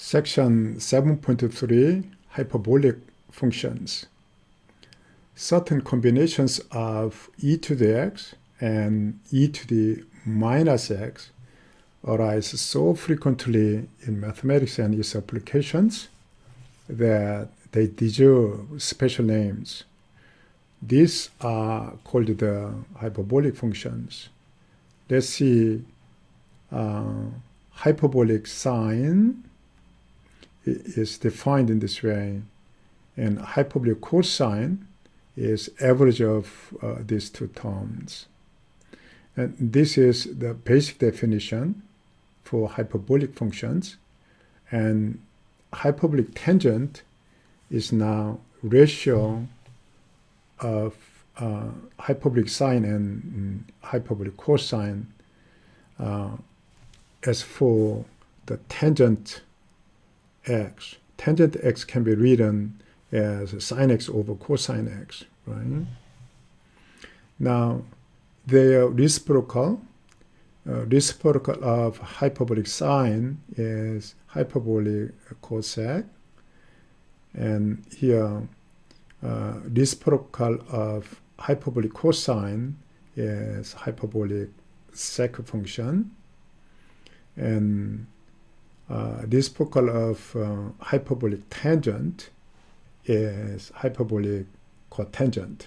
Section 7.3 Hyperbolic Functions. Certain combinations of e to the x and e to the minus x arise so frequently in mathematics and its applications that they deserve special names. These are called the hyperbolic functions. Let's see, hyperbolic sine is defined in this way, and hyperbolic cosine is average of these two terms. And this is the basic definition for hyperbolic functions. And hyperbolic tangent is now ratio of hyperbolic sine and hyperbolic cosine. As for the tangent x can be written as sine x over cosine x, right? Now, they are reciprocal. Reciprocal of hyperbolic sine is hyperbolic cosec, and here reciprocal of hyperbolic cosine is hyperbolic sec function, and reciprocal of hyperbolic tangent is hyperbolic cotangent.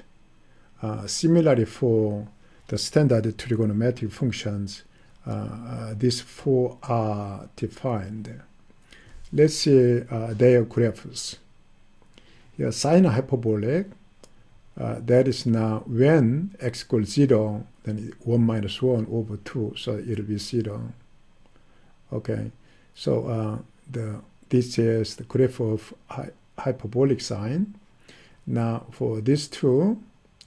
Similarly, for the standard trigonometric functions, these four are defined. Let's see their graphs. Here, sine hyperbolic, that is now when x equals 0, then 1 minus 1 over 2, so it'll be 0. Okay, so this is the graph of hyperbolic sine. Now, for these two,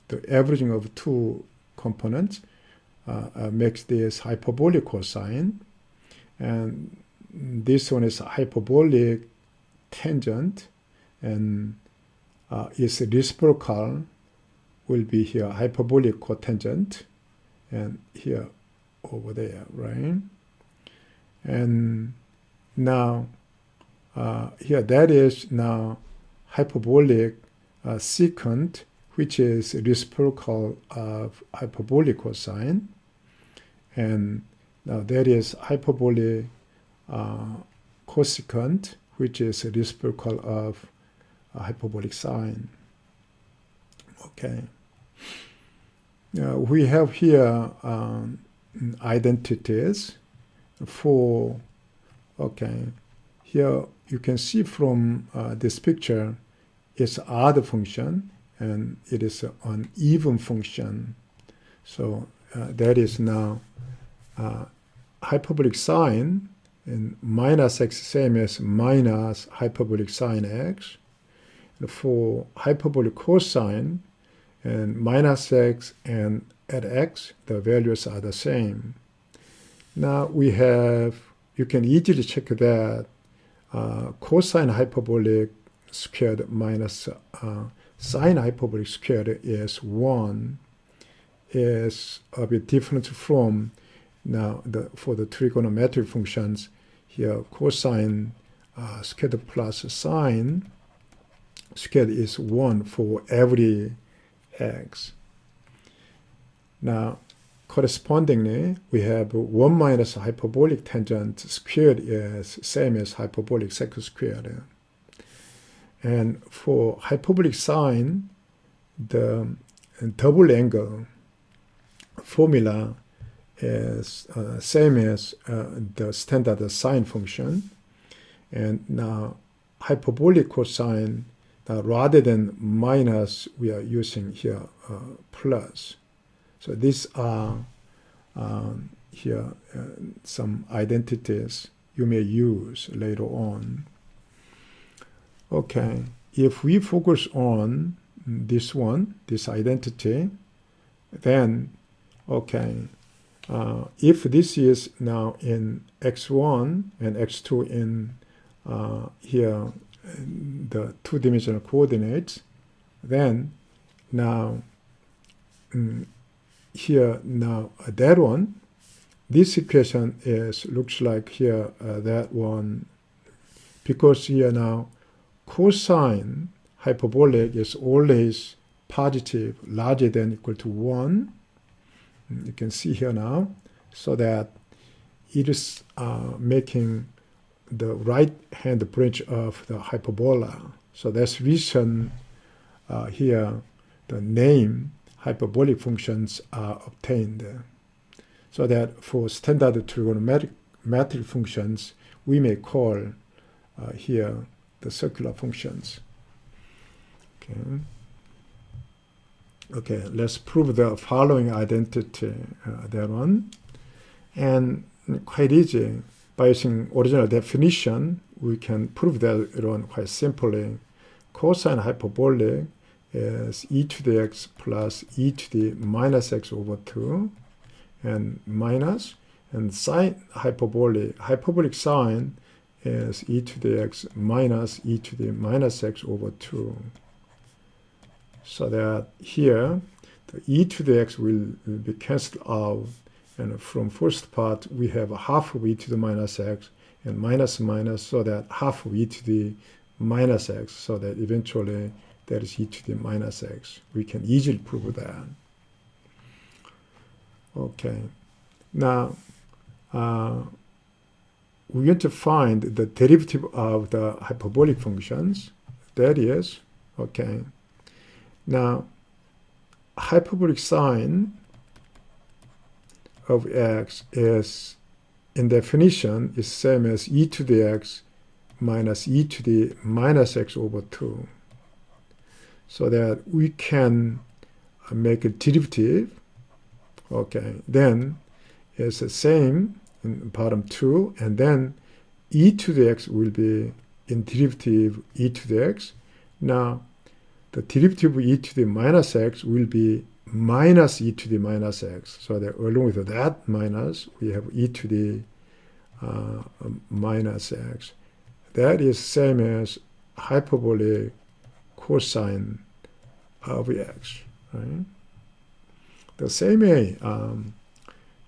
the averaging of two components makes this hyperbolic cosine, and this one is hyperbolic tangent, and its reciprocal will be here hyperbolic cotangent, and here over there, right? And now here that is now hyperbolic secant, which is reciprocal of hyperbolic cosine, and now that is hyperbolic cosecant, which is reciprocal of hyperbolic sine. Okay. We have here identities for, okay, here you can see from this picture, it's odd function, and it is an even function. So that is now hyperbolic sine, and minus x same as minus hyperbolic sine x. And for hyperbolic cosine, and minus x and at x, the values are the same. Now we have, you can easily check that cosine hyperbolic squared minus sine hyperbolic squared is 1, is a bit different from now for the trigonometric functions. Here cosine squared plus sine squared is 1 for every x. Now correspondingly, we have 1 minus hyperbolic tangent squared is same as hyperbolic sec squared. And for hyperbolic sine, the double angle formula is same as the standard sine function. And now hyperbolic cosine, rather than minus, we are using here plus. So these are here some identities you may use later on. Okay, if we focus on this one, this identity, then, okay, if this is now in x1 and x2 in here in the two-dimensional coordinates, then now here now that one, this equation is looks like here that one because here now cosine hyperbolic is always positive, larger than or equal to 1. You can see here now, so that it is making the right hand branch of the hyperbola. So that's reason here the name hyperbolic functions are obtained. So that for standard trigonometric functions, we may call here the circular functions. Okay, let's prove the following identity thereon. And quite easy. By using original definition, we can prove that one quite simply. Cosine hyperbolic is e to the x plus e to the minus x over 2 and minus. And sine hyperbolic sine is e to the x minus e to the minus x over 2. So that here, the e to the x will be cancelled out. And from first part, we have half of e to the minus x and minus minus, so that half of e to the minus x, so that eventually that is e to the minus x. We can easily prove that. Okay. Now, we're going to find the derivative of the hyperbolic functions. That is, okay. Now, hyperbolic sine of x is, in definition, is same as e to the x minus e to the minus x over 2. So that we can make a derivative. Okay, then it's the same in bottom 2, and then e to the x will be in derivative e to the x. Now, the derivative of e to the minus x will be minus e to the minus x. So that along with that minus, we have e to the minus x. That is same as hyperbolic cosine of x. Right? The same way,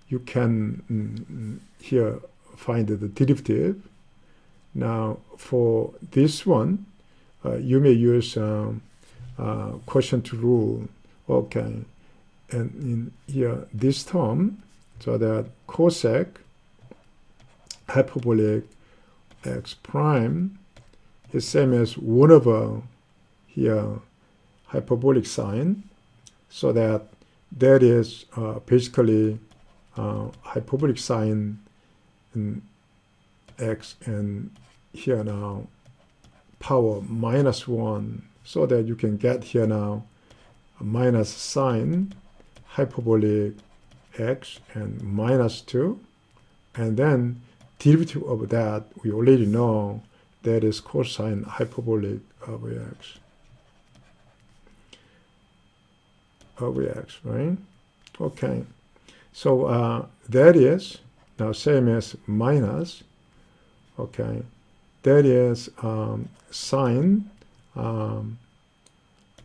you can here find the derivative. Now, for this one, you may use quotient rule. Okay, and in here this term, so that cosec hyperbolic x prime is same as 1 over here hyperbolic sine, so that that is basically hyperbolic sine in x, and here now power minus 1, so that you can get here now minus sine hyperbolic x and minus 2, and then derivative of that we already know, that is cosine hyperbolic of x, right? Okay, so that is now same as minus. Okay, that is sine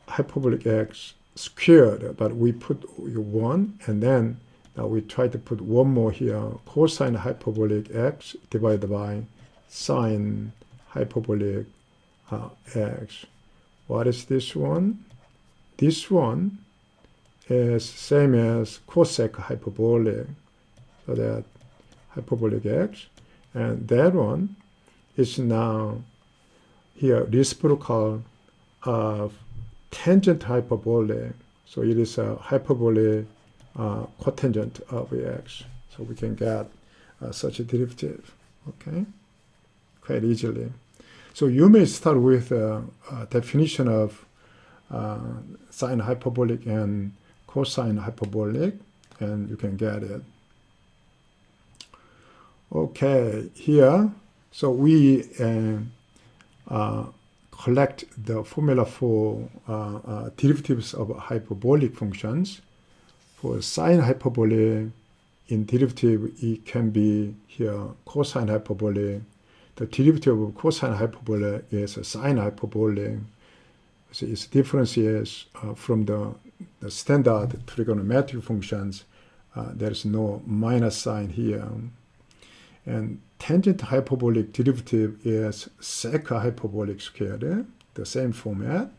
hyperbolic x squared, but we put 1, and then now we try to put 1 more here, cosine hyperbolic x divided by sine hyperbolic x. What is this one? This one is same as cosec hyperbolic, so that hyperbolic x, and that one is now here reciprocal of tangent hyperbolic, so it is a hyperbolic cotangent of x, so we can get such a derivative, okay, quite easily. So you may start with a definition of sine hyperbolic and cosine hyperbolic, and you can get it. Okay, here, so we collect the formula for derivatives of hyperbolic functions. For sine hyperbolic, in derivative, it can be here cosine hyperbolic. The derivative of cosine hyperbolic is sine hyperbolic. So its difference is from the standard trigonometric functions, there is no minus sign here. And tangent hyperbolic derivative is sec hyperbolic squared, the same format.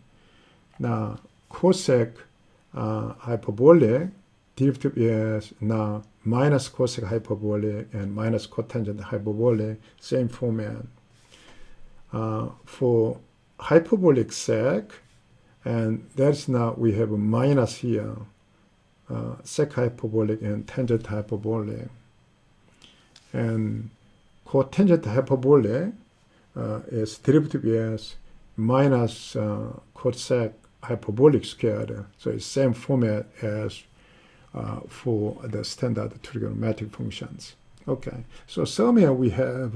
Now, cosec hyperbolic derivative is now minus cosec hyperbolic and minus cotangent hyperbolic, same format. For hyperbolic sec, and that's now we have a minus here, sec hyperbolic and tangent hyperbolic. And cotangent hyperbolic is derivative is minus cosec hyperbolic squared. So it's same format as for the standard trigonometric functions. Okay, so somewhere we have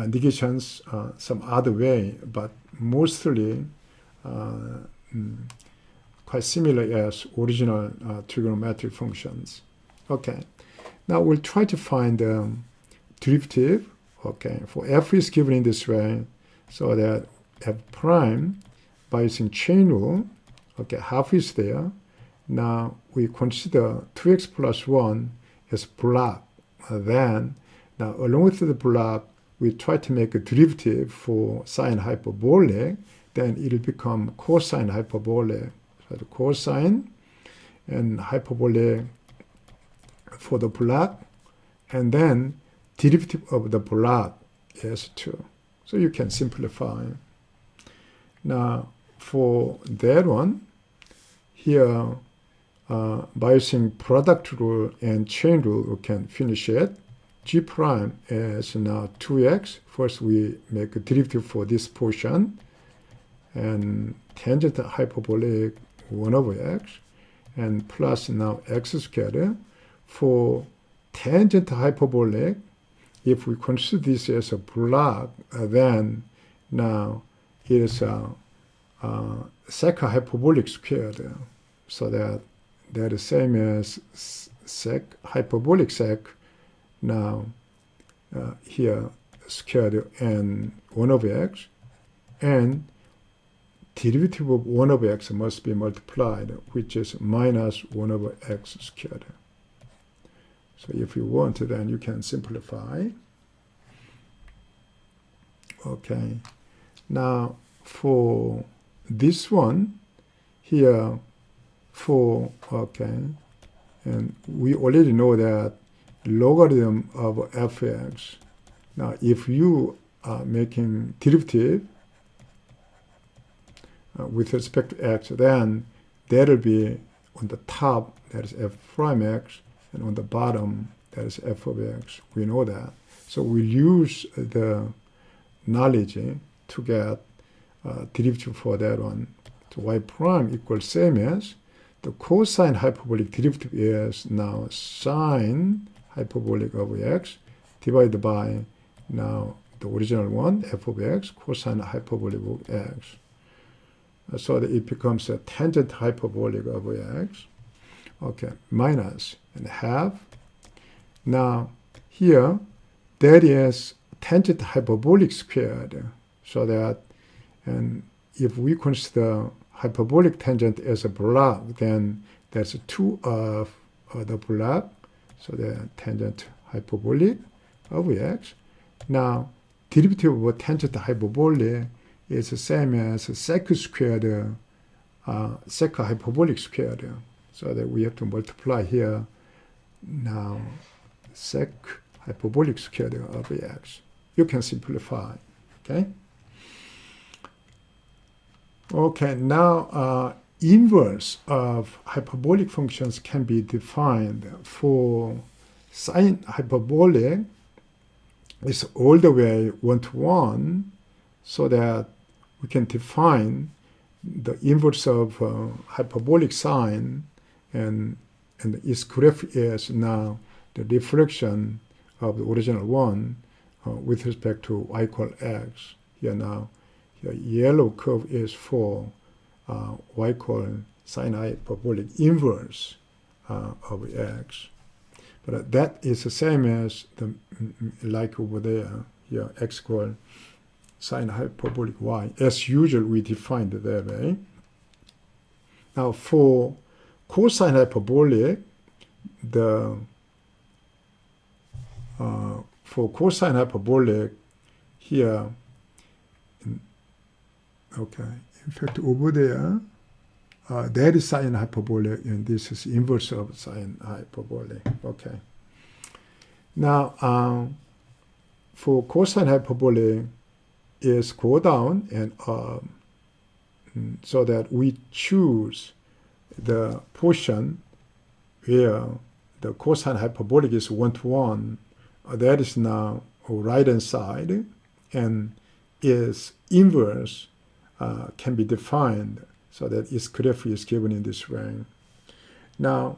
negations some other way, but mostly quite similar as original trigonometric functions. Okay, now we'll try to find derivative. Okay, for f is given in this way, so that f prime by using chain rule. Okay, half is there. Now we consider 2x plus 1 as block. Then, now along with the block, we try to make a derivative for sine hyperbolic. Then it will become cosine hyperbolic. So the cosine and hyperbolic for the block, and then derivative of the block is 2. So you can simplify. Now for that one, here by using product rule and chain rule, we can finish it. G prime is now 2x. First we make a derivative for this portion, and tangent hyperbolic 1 over x, and plus now x squared. For tangent hyperbolic, if we consider this as a block, then now it is a sec hyperbolic squared, so that they're the same as sec hyperbolic sec. Now here squared and 1 over x, and derivative of 1 over x must be multiplied, which is minus 1 over x squared. So if you want to, then you can simplify. Okay. Now for this one here, and we already know that logarithm of fx. Now if you are making derivative with respect to x, then that will be on the top, that is f prime x, and on the bottom, that is f of x. We know that. So we'll use the knowledge to get derivative for that one. So y prime equals same as the cosine hyperbolic derivative is now sine hyperbolic of x divided by now the original one, f of x, cosine hyperbolic of x. So that it becomes a tangent hyperbolic of x. Okay, minus and half. Now here, that is tangent hyperbolic squared. So that, and if we consider hyperbolic tangent as a block, then that's 2 of the block. So the tangent hyperbolic of x. Now, derivative of tangent hyperbolic is the same as sec squared, sec hyperbolic squared. So that we have to multiply here now sec hyperbolic squared of x. You can simplify, okay? Okay, now inverse of hyperbolic functions can be defined. For sine hyperbolic, it's all the way 1 to 1, so that we can define the inverse of hyperbolic sine, and its graph is now the reflection of the original one with respect to y equal x. Here now, the yellow curve is for y equal sine hyperbolic inverse of x. But that is the same as the like over there. Here, x equal sine hyperbolic y. As usual, we defined it that way. Now for cosine hyperbolic, the for cosine hyperbolic here, okay, in fact over there, that is sine hyperbolic, and this is inverse of sine hyperbolic. Okay. Now, for cosine hyperbolic is go down and up, so that we choose the portion where the cosine hyperbolic is 1-to-1. That is now right hand side, and its inverse can be defined so that its graph is given in this way. Now,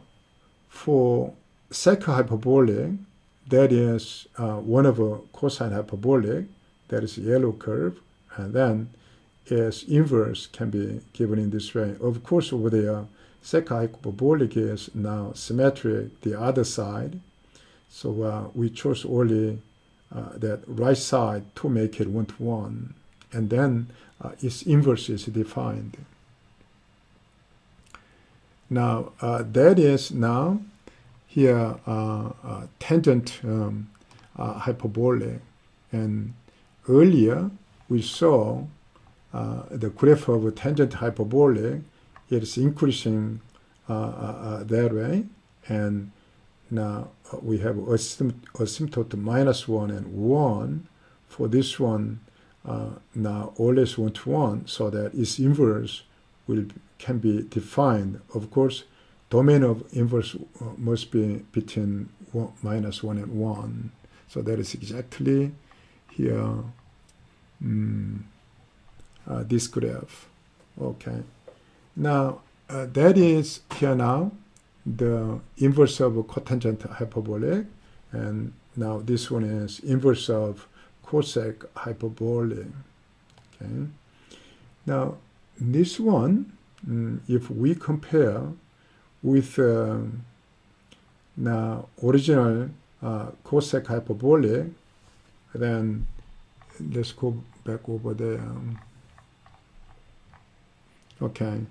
for second hyperbolic, that is one of a cosine hyperbolic, that is yellow curve, and then its inverse can be given in this way. Of course, over there, second hyperbolic is now symmetric, the other side. So we chose only that right side to make it 1-to-1, and then its inverse is defined. Now, that is now here tangent hyperbolic, and earlier we saw the graph of a tangent hyperbolic. It is increasing that way, and now we have asymptote -1 and 1. For this one, now always 1-to-1, so that its inverse can be defined. Of course, domain of inverse must be between -1 and 1. So that is exactly here this graph. Okay. Now that is here now the inverse of cotangent hyperbolic, and now this one is inverse of cosec hyperbolic. Okay. Now this one, if we compare with now original cosec hyperbolic, then let's go back over there. Okay,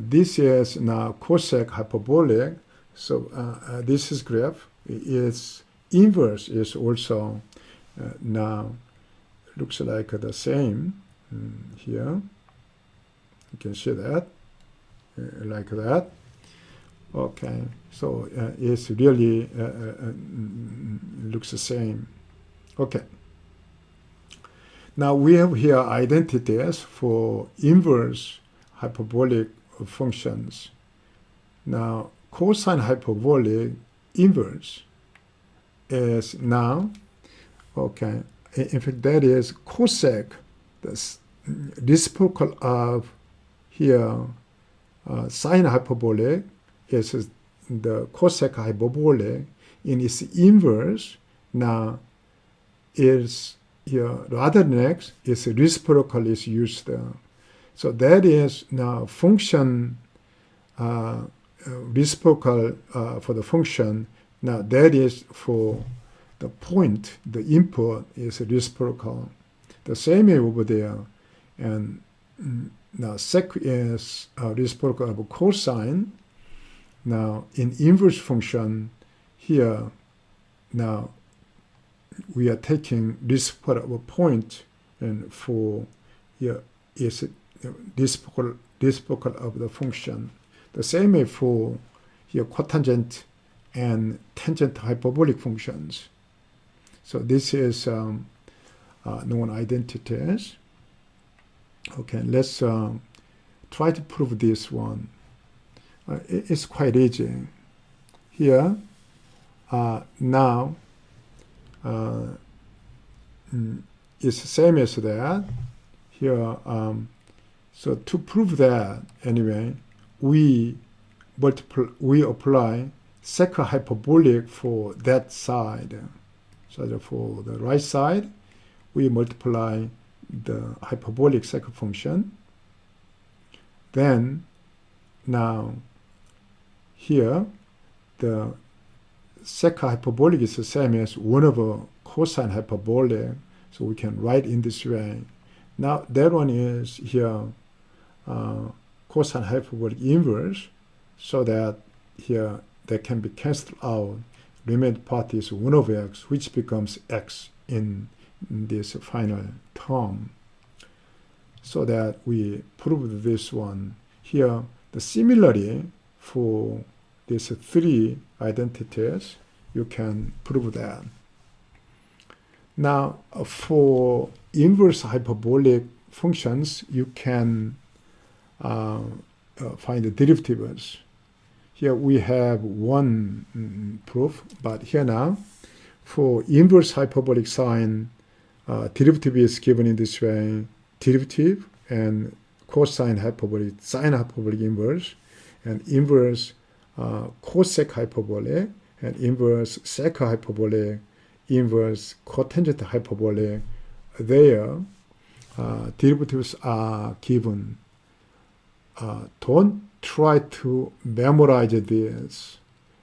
this is now cosec hyperbolic. So this is graph. Its inverse is also now looks like the same here. You can see that like that. Okay, so it's really looks the same. Okay. Now we have here identities for inverse hyperbolic functions. Now cosine hyperbolic inverse is now, okay, in fact that is cosec, the reciprocal of here sine hyperbolic is the cosec hyperbolic. In its inverse now is here rather than x, its reciprocal is used. So that is now function reciprocal for the function. Now that is for the point, the input is reciprocal. The same way over there. And now sec is reciprocal of cosine. Now in inverse function here, now we are taking reciprocal of a point, and for here is reciprocal of the function. The same way for here cotangent and tangent hyperbolic functions. So this is known identities. Okay, let's try to prove this one. It's quite easy. Here, now, it's the same as that. Here, so to prove that, anyway, we apply second hyperbolic for that side. So for the right side, we multiply the hyperbolic second function. Then, now, here, the second hyperbolic is the same as 1 over cosine hyperbolic, so we can write in this way. Now that one is here cosine hyperbolic inverse, so that here they can be cancelled out. remaining part is 1 over x, which becomes x in this final term. So that we proved this one here. Similarly, for these 3 identities, you can prove that. Now, for inverse hyperbolic functions, you can find the derivatives. Here we have one proof, but here now, for inverse hyperbolic sine, derivative is given in this way: derivative and cosine hyperbolic, sine hyperbolic inverse, and inverse cosec hyperbolic, and inverse sec hyperbolic, inverse cotangent hyperbolic. There, derivatives are given. Don't try to memorize this,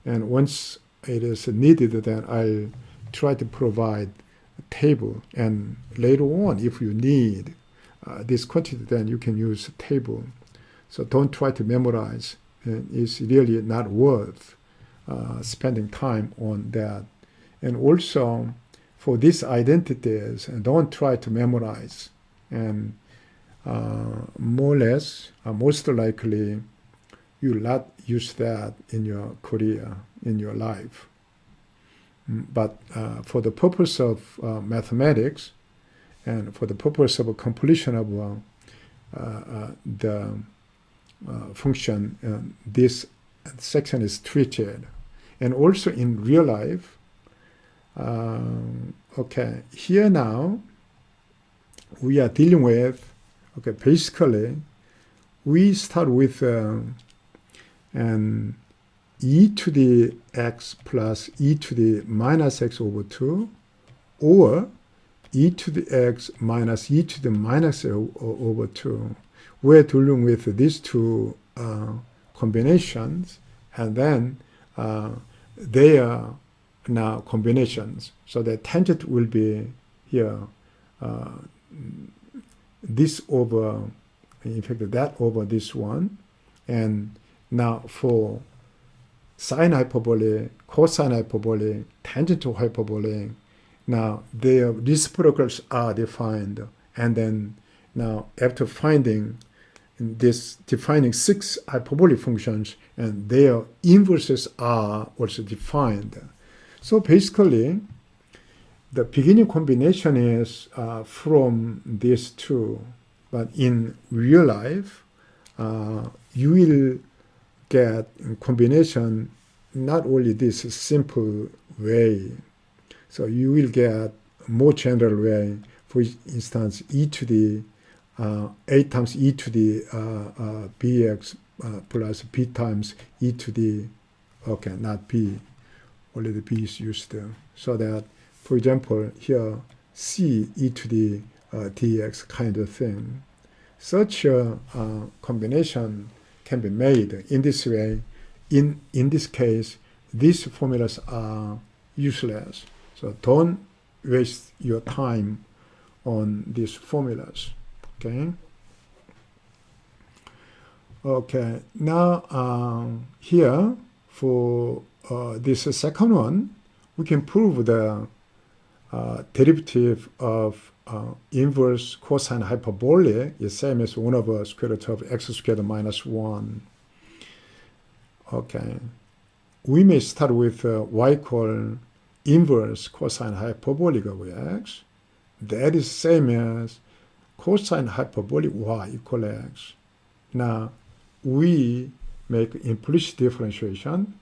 and once it is needed, then I'll try to provide a table, and later on, if you need this quantity, then you can use a table. So don't try to memorize. It's really not worth spending time on that. And also, for these identities, don't try to memorize. And more or less, most likely, you will not use that in your career, in your life. But for the purpose of mathematics, and for the purpose of a completion of the function, this section is treated. And also in real life, okay, here now, we are dealing with, okay, basically, we start with an e to the x plus e to the minus x over 2, or e to the x minus e to the minus over 2. We're dealing with these two combinations, and then they are now combinations. So the tangent will be here, this over, in fact, that over this one. And now for sine hyperbole, cosine hyperbole, tangential hyperbole, now their reciprocals are defined. And then now after finding this, defining 6 hyperbolic functions, and their inverses are also defined. So basically, the beginning combination is from these two. But in real life, you will get combination not only this simple way. So you will get more general way. For instance, e to the 8 times e to the bx plus b times e to the, okay, not b, only the b is used there. So that, for example, here, c e to the dx kind of thing. Such a combination can be made in this way. In this case, these formulas are useless. So don't waste your time on these formulas. Okay. Okay. Now here for this second one, we can prove the derivative of inverse cosine hyperbolic is same as 1 over square root of x squared minus 1. Okay. We may start with y equal inverse cosine hyperbolic of x. That is same as cosine hyperbolic y equal x. Now, we make implicit differentiation.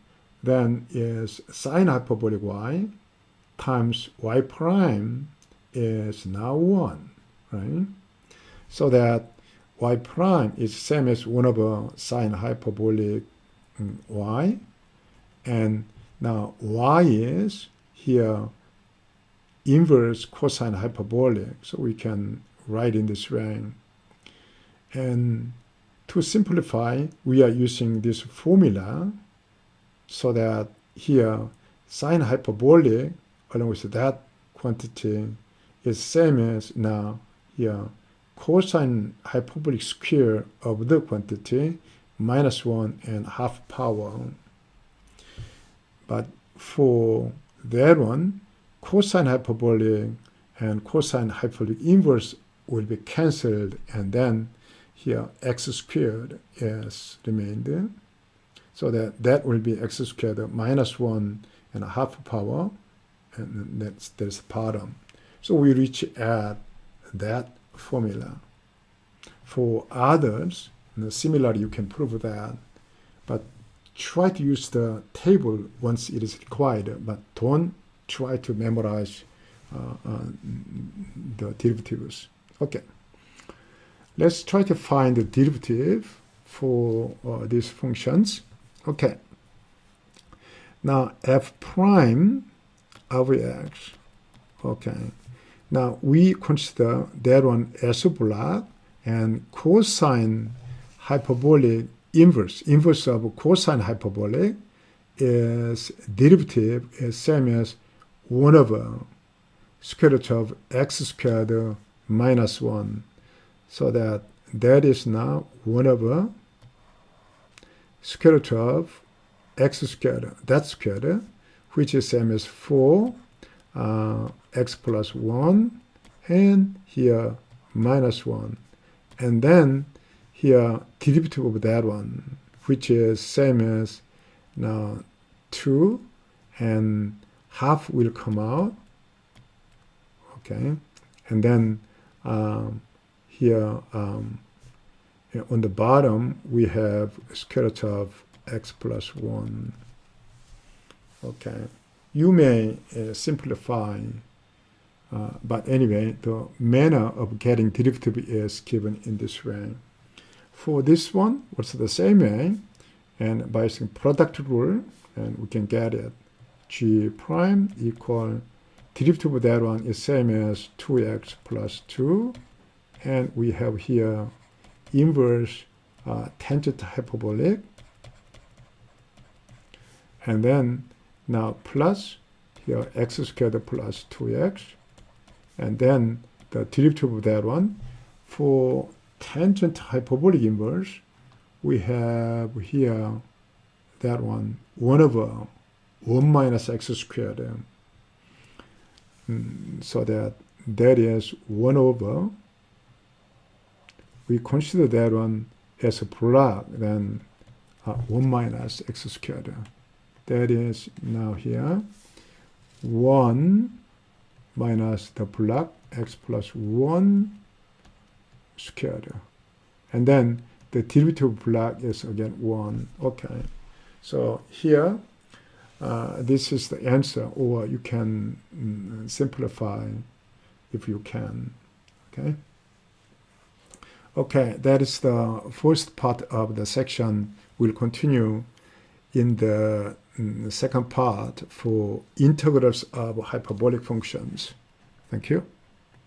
Then is sine hyperbolic y times y prime is now 1, right? So that y prime is same as 1 over sine hyperbolic y. And now y is here inverse cosine hyperbolic. So we can write in this way. And to simplify, we are using this formula so that here sine hyperbolic along with that quantity is same as now here cosine hyperbolic square of the quantity minus 1 and half power. But for that one, cosine hyperbolic and cosine hyperbolic inverse will be cancelled, and then here x squared is remained. So that will be x squared minus 1.5 power, and that's the bottom. So we reach at that formula. For others, similarly, you can prove that, but try to use the table once it is required, but don't try to memorize the derivatives. Okay, let's try to find the derivative for these functions. Okay, now f prime of x. Okay, now we consider that one as a block, and cosine hyperbolic inverse of cosine hyperbolic is derivative is same as 1 over square root of x squared minus 1. So that is now 1 over square root of x squared, that squared, which is same as 4 x plus 1, and here minus 1. And then here derivative of that one, which is same as now 2, and half will come out. Okay, and then here on the bottom we have square root of x plus 1. Okay, you may simplify, but anyway, the manner of getting derivative is given in this way. For this one, also the same way, and by using product rule, and we can get it. G prime equal derivative of that one is same as 2x plus 2, and we have here inverse tangent hyperbolic, and then now plus here x squared plus 2x, and then the derivative of that one. For tangent hyperbolic inverse, we have here that one 1 over 1 minus x squared. So that is 1 over, we consider that one as a block, then 1 minus x squared. That is now here 1 minus the block x plus 1 squared. And then the derivative of block is again 1. Okay, so here this is the answer, or you can simplify if you can. Okay. Okay, that is the first part of the section. We'll continue in the second part for integrals of hyperbolic functions. Thank you.